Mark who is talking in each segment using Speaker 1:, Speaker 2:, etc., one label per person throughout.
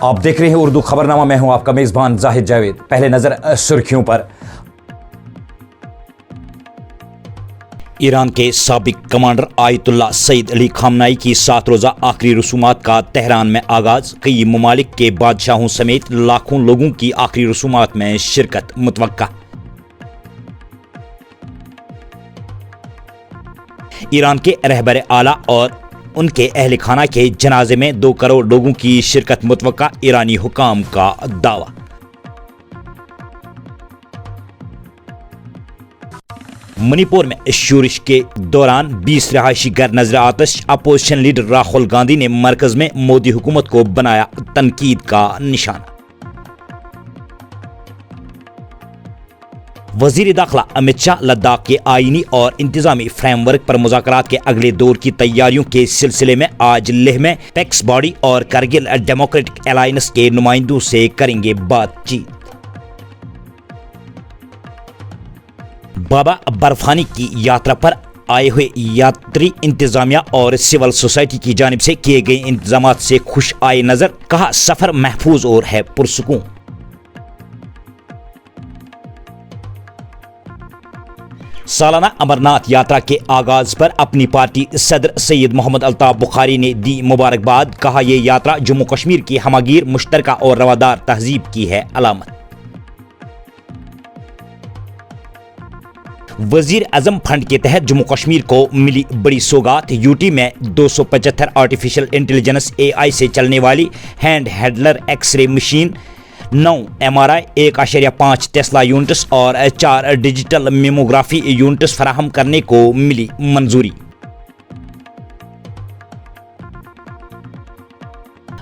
Speaker 1: آپ دیکھ رہے ہیں اردو خبرنامہ، میں ہوں آپ کا میزبان زاہد جاوید۔ پہلے نظر سرخیوں پر۔ ایران کے سابق کمانڈر آیت اللہ سید علی خامنائی کی 7 روزہ آخری رسومات کا تہران میں آغاز۔ کئی ممالک کے بادشاہوں سمیت لاکھوں لوگوں کی آخری رسومات میں شرکت متوقع۔ ایران کے رہبر اعلیٰ اور ان کے اہل خانہ کے جنازے میں 2 کروڑ لوگوں کی شرکت متوقع، ایرانی حکام کا دعویٰ۔ منی پور میں شورش کے دوران 20 رہائشی گھر نظر آتش، اپوزیشن لیڈر راہل گاندھی نے مرکز میں مودی حکومت کو بنایا تنقید کا نشانہ۔ وزیر داخلہ امت شاہ لداخ کے آئینی اور انتظامی فریم ورک پر مذاکرات کے اگلے دور کی تیاریوں کے سلسلے میں آج لیہ میں پیکس باڈی اور کرگل ڈیموکریٹک الائنس کے نمائندوں سے کریں گے بات چیت۔ بابا برفانی کی یاترا پر آئے ہوئے یاتری انتظامیہ اور سول سوسائٹی کی جانب سے کیے گئے انتظامات سے خوش آئے نظر، کہا سفر محفوظ اور ہے پرسکون۔ سالانہ امرناتھ یاترا کے آغاز پر اپنی پارٹی صدر سید محمد الطاف بخاری نے دی مبارکباد، کہا یہ یاترا جموں کشمیر کی ہمہ گیر، مشترکہ اور روادار تہذیب کی ہے علامت۔ وزیر اعظم فنڈ کے تحت جموں کشمیر کو ملی بڑی سوگات، یو ٹی میں 275 آرٹیفیشل انٹیلیجنس AI سے چلنے والی ہینڈ ہیڈلر X ray machine, 9 MRI، 1.5 tesla units اور 4 ڈیجیٹل میموگرافی یونٹس فراہم کرنے کو ملی منظوری۔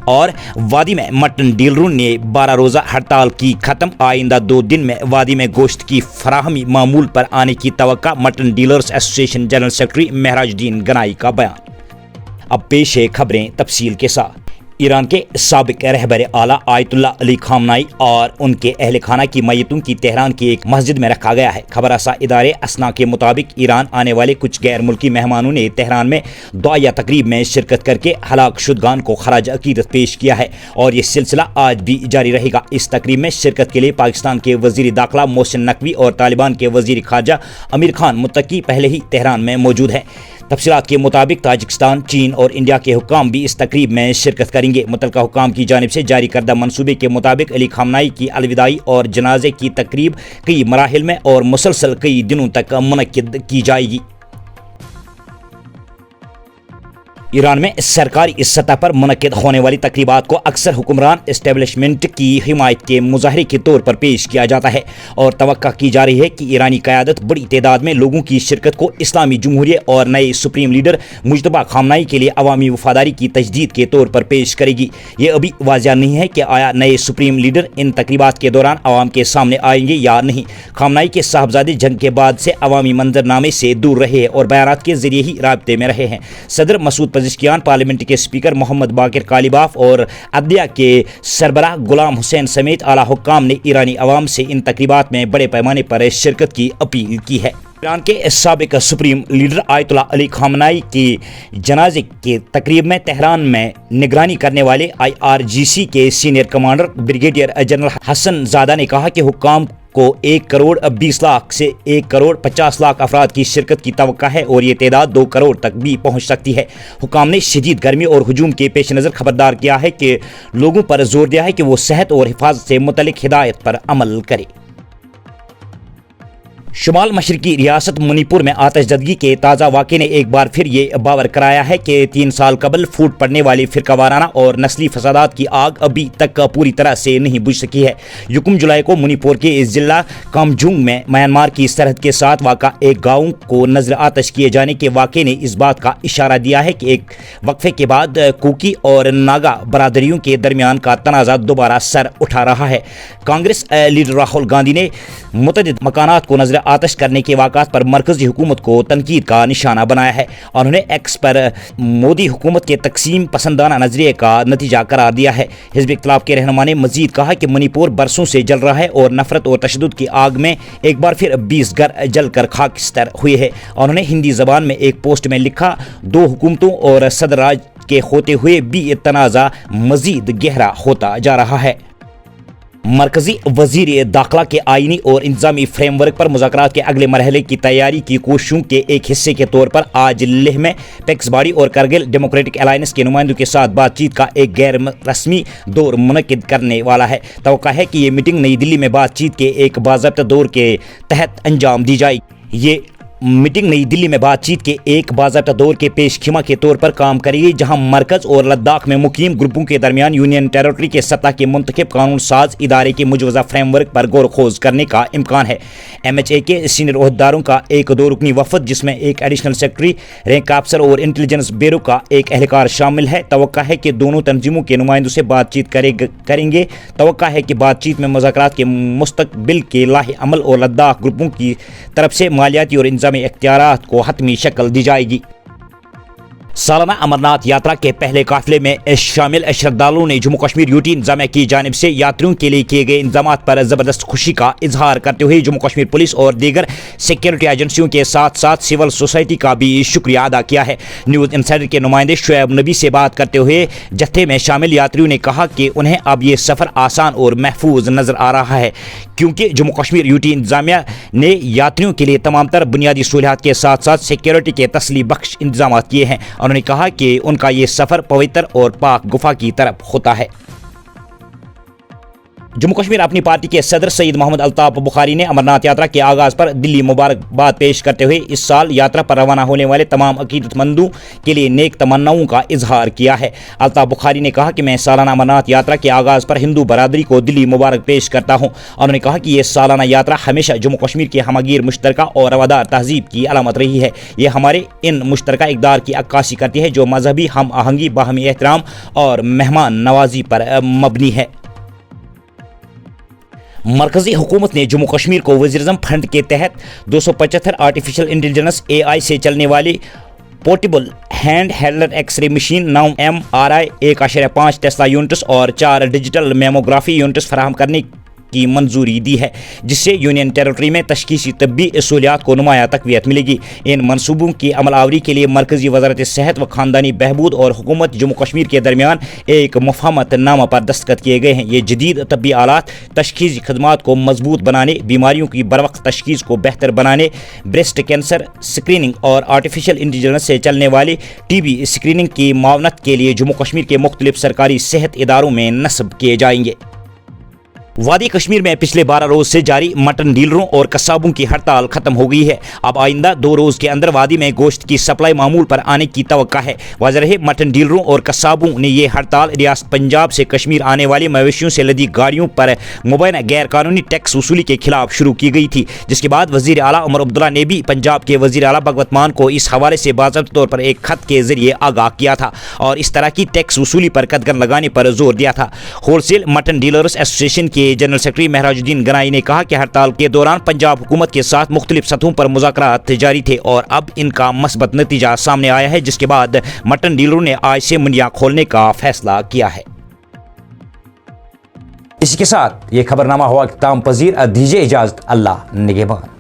Speaker 1: اور وادی میں مٹن ڈیلروں نے 12 روزہ ہڑتال کی ختم، آئندہ 2 دن میں وادی میں گوشت کی فراہمی معمول پر آنے کی توقع، مٹن ڈیلرز ایسوسی ایشن جنرل سیکرٹری مہراج الدین گنائی کا بیان۔ اب پیش ہے خبریں تفصیل کے ساتھ۔ ایران کے سابق رہبر اعلیٰ آیت اللہ علی خامنائی اور ان کے اہل خانہ کی میتوں کی تہران کی ایک مسجد میں رکھا گیا ہے۔ خبر رساں ادارے اسنا کے مطابق ایران آنے والے کچھ غیر ملکی مہمانوں نے تہران میں دعائیہ تقریب میں شرکت کر کے ہلاک شدگان کو خراج عقیدت پیش کیا ہے اور یہ سلسلہ آج بھی جاری رہے گا۔ اس تقریب میں شرکت کے لیے پاکستان کے وزیر داخلہ محسن نقوی اور طالبان کے وزیر خارجہ امیر خان متقی پہلے ہی تہران میں موجود ہیں۔ تفصیلات کے مطابق تاجکستان، چین اور انڈیا کے حکام بھی اس تقریب میں شرکت کریں گے۔ متعلقہ حکام کی جانب سے جاری کردہ منصوبے کے مطابق علی خامنائی کی الوداعی اور جنازے کی تقریب کئی مراحل میں اور مسلسل کئی دنوں تک منعقد کی جائے گی۔ ایران میں سرکاری سطح پر منعقد ہونے والی تقریبات کو اکثر حکمران اسٹیبلشمنٹ کی حمایت کے مظاہرے کے طور پر پیش کیا جاتا ہے اور توقع کی جا رہی ہے کہ ایرانی قیادت بڑی تعداد میں لوگوں کی شرکت کو اسلامی جمہوریہ اور نئے سپریم لیڈر مجتبیٰ خامنائی کے لیے عوامی وفاداری کی تجدید کے طور پر پیش کرے گی۔ یہ ابھی واضح نہیں ہے کہ آیا نئے سپریم لیڈر ان تقریبات کے دوران عوام کے سامنے آئیں گے یا نہیں۔ خامنائی کے صاحبزادے جنگ کے بعد سے عوامی منظرنامے سے دور رہے ہیں اور بیانات کے ذریعے ہی رابطے میں رہے ہیں۔ صدر مسعود پزشکیان، پارلیمنٹ کے اسپیکر محمد باقر کالیباف اور عدلیہ کے سربراہ غلام حسین سمیت اعلیٰ حکام نے ایرانی عوام سے ان تقریبات میں بڑے پیمانے پر شرکت کی اپیل کی ہے۔ ایران کے سابق سپریم لیڈر آیت اللہ علی خامنائی کی جنازے کی تقریب میں تہران میں نگرانی کرنے والے IRGC کے سینئر کمانڈر بریگیڈیئر جنرل حسن زادہ نے کہا کہ حکام کو 1 کروڑ 20 لاکھ سے 1 کروڑ 50 لاکھ افراد کی شرکت کی توقع ہے اور یہ تعداد 2 کروڑ تک بھی پہنچ سکتی ہے۔ حکام نے شدید گرمی اور ہجوم کے پیش نظر خبردار کیا ہے کہ لوگوں پر زور دیا ہے کہ وہ صحت اور حفاظت سے متعلق ہدایت پر عمل کرے۔ شمال مشرقی ریاست منی پور میں آتش زدگی کے تازہ واقعے نے ایک بار پھر یہ باور کرایا ہے کہ 3 سال قبل پھوٹ پڑنے والی فرقہ وارانہ اور نسلی فسادات کی آگ ابھی تک پوری طرح سے نہیں بجھ سکی ہے۔ 1 جولائی کو منی پور کے ضلع کامجونگ میں میانمار کی سرحد کے ساتھ واقع ایک گاؤں کو نظر آتش کیے جانے کے واقعے نے اس بات کا اشارہ دیا ہے کہ ایک وقفے کے بعد کوکی اور ناگا برادریوں کے درمیان کا تنازع دوبارہ سر اٹھا رہا ہے۔ کانگریس لیڈر راہل گاندھی نے متعدد مکانات کو نظر آتش کرنے کے واقعات پر مرکزی حکومت کو تنقید کا نشانہ بنایا ہے اور انہوں نے ایکس پر مودی حکومت کے تقسیم پسندانہ نظریے کا نتیجہ قرار دیا ہے۔ حزب اختلاف کے رہنما نے مزید کہا کہ منی پور برسوں سے جل رہا ہے اور نفرت اور تشدد کی آگ میں ایک بار پھر 20 گھر جل کر خاکستر ہوئے ہیں۔ اور انہوں نے ہندی زبان میں ایک پوسٹ میں لکھا، 2 حکومتوں اور صدر راج کے ہوتے ہوئے بھی تنازع مزید گہرا ہوتا جا رہا ہے۔ مرکزی وزیر داخلہ کے آئینی اور انتظامی فریم ورک پر مذاکرات کے اگلے مرحلے کی تیاری کی کوششوں کے ایک حصے کے طور پر آج لیہ میں پیکس باڈی اور کرگل ڈیموکریٹک الائنس کے نمائندوں کے ساتھ بات چیت کا ایک غیر رسمی دور منعقد کرنے والا ہے۔ توقع ہے کہ یہ میٹنگ نئی دلی میں بات چیت کے ایک باضابطہ دور کے تحت انجام دی جائے گی۔ یہ میٹنگ نئی دلی میں بات چیت کے ایک باضابطہ دور کے پیش خیمہ کے طور پر کام کرے گی، جہاں مرکز اور لداخ میں مقیم گروپوں کے درمیان یونین ٹیریٹری کے سطح کے منتخب قانون ساز ادارے کے مجوزہ فریم ورک پر غور و خوض کرنے کا امکان ہے۔ ایم ایچ اے کے سینئر عہدیداروں کا ایک دو رکنی وفد، جس میں ایک ایڈیشنل سیکرٹری، رینک افسر اور انٹیلیجنس بیورو کا ایک اہلکار شامل ہے، توقع ہے کہ دونوں تنظیموں کے نمائندوں سے بات چیت کریں گے۔ توقع ہے کہ بات چیت میں مذاکرات کے مستقبل کے لاہ عمل اور لداخ گروپوں کی طرف سے مالیاتی اور انتظامی اختیارات کو حتمی شکل دی جائے گی۔ سالانہ امرناتھ یاترا کے پہلے قافلے میں شامل شردھالوؤں نے جموں کشمیر یوٹی انتظامیہ کی جانب سے یاتریوں کے لیے کیے گئے انتظامات پر زبردست خوشی کا اظہار کرتے ہوئے جموں کشمیر پولیس اور دیگر سیکیورٹی ایجنسیوں کے ساتھ ساتھ سول سوسائٹی کا بھی شکریہ ادا کیا ہے۔ نیوز انسائڈر کے نمائندے شعیب نبی سے بات کرتے ہوئے جتھے میں شامل یاتریوں نے کہا کہ انہیں اب یہ سفر آسان اور محفوظ نظر آ رہا ہے، کیونکہ جموں کشمیر یوٹی انتظامیہ نے یاتریوں کے لیے تمام تر بنیادی سہولیات کے ساتھ ساتھ سیکیورٹی کے تسلی بخش انتظامات کیے ہیں۔ انہوں نے کہا کہ ان کا یہ سفر پوتر اور پاک گفا کی طرف ہوتا ہے۔ جموں کشمیر اپنی پارٹی کے صدر سید محمد الطاف بخاری نے امرناتھ یاترا کے آغاز پر دلی مبارکباد پیش کرتے ہوئے اس سال یاترا پر روانہ ہونے والے تمام عقیدت مندوں کے لیے نیک تمناؤں کا اظہار کیا ہے۔ الطاف بخاری نے کہا کہ میں سالانہ امرناتھ یاترا کے آغاز پر ہندو برادری کو دلی مبارک پیش کرتا ہوں۔ انہوں نے کہا کہ یہ سالانہ یاترا ہمیشہ جموں کشمیر کی ہمگیر مشترکہ اور روادار تہذیب کی علامت رہی ہے۔ یہ ہمارے ان مشترکہ اقدار کی عکاسی کرتی ہے جو مذہبی ہم آہنگی، باہمی احترام اور مہمان نوازی پر مبنی ہے۔ مرکزی حکومت نے جموں کشمیر کو وزیراعظم فنڈ کے تحت 275 آرٹیفیشل انٹیلیجنس AI سے چلنے والی portable hand held x ray machine 9 MRI 1.5 tesla units اور 4 ڈیجیٹل میموگرافی یونٹس فراہم کرنے کی منظوری دی ہے، جس سے یونین ٹیریٹری میں تشخیصی طبی سہولیات کو نمایاں تقویت ملے گی۔ ان منصوبوں کی عمل آوری کے لیے مرکزی وزارت صحت و خاندانی بہبود اور حکومت جموں کشمیر کے درمیان ایک مفاہمت نامہ پر دستخط کیے گئے ہیں۔ یہ جدید طبی آلات تشخیصی خدمات کو مضبوط بنانے، بیماریوں کی بروقت تشخیص کو بہتر بنانے، بریسٹ کینسر اسکریننگ اور آرٹیفیشل انٹیلیجنس سے چلنے والی TB اسکریننگ کی معاونت کے لیے جموں کشمیر کے مختلف سرکاری صحت اداروں میں نصب کیے جائیں گے۔ وادی کشمیر میں پچھلے 12 روز سے جاری مٹن ڈیلروں اور قصابوں کی ہڑتال ختم ہو گئی ہے۔ اب آئندہ 2 روز کے اندر وادی میں گوشت کی سپلائی معمول پر آنے کی توقع ہے۔ واضح رہے، مٹن ڈیلروں اور قصابوں نے یہ ہڑتال ریاست پنجاب سے کشمیر آنے والی مویشیوں سے لدی گاڑیوں پر مبینہ غیر قانونی ٹیکس وصولی کے خلاف شروع کی گئی تھی، جس کے بعد وزیر اعلیٰ عمر عبداللہ نے بھی پنجاب کے وزیر اعلیٰ بھگوت مان کو اس حوالے سے باضابطہ طور پر ایک خط کے ذریعے آگاہ کیا تھا اور اس طرح کی ٹیکس وصولی پر قدغن لگانے پر زور دیا تھا۔ ہول سیل مٹن ڈیلرز ایسوسی ایشن کے جنرل سیکرٹری مہراج الدین گنائی نے کہا کہ ہڑتال کے دوران پنجاب حکومت کے ساتھ مختلف سطحوں پر مذاکرات جاری تھے اور اب ان کا مثبت نتیجہ سامنے آیا ہے، جس کے بعد مٹن ڈیلروں نے آج سے منڈیاں کھولنے کا فیصلہ کیا ہے۔ اسی کے ساتھ یہ خبرنامہ ہوا اختتام پذیر، دیجیے اجازت، اللہ نگہبان۔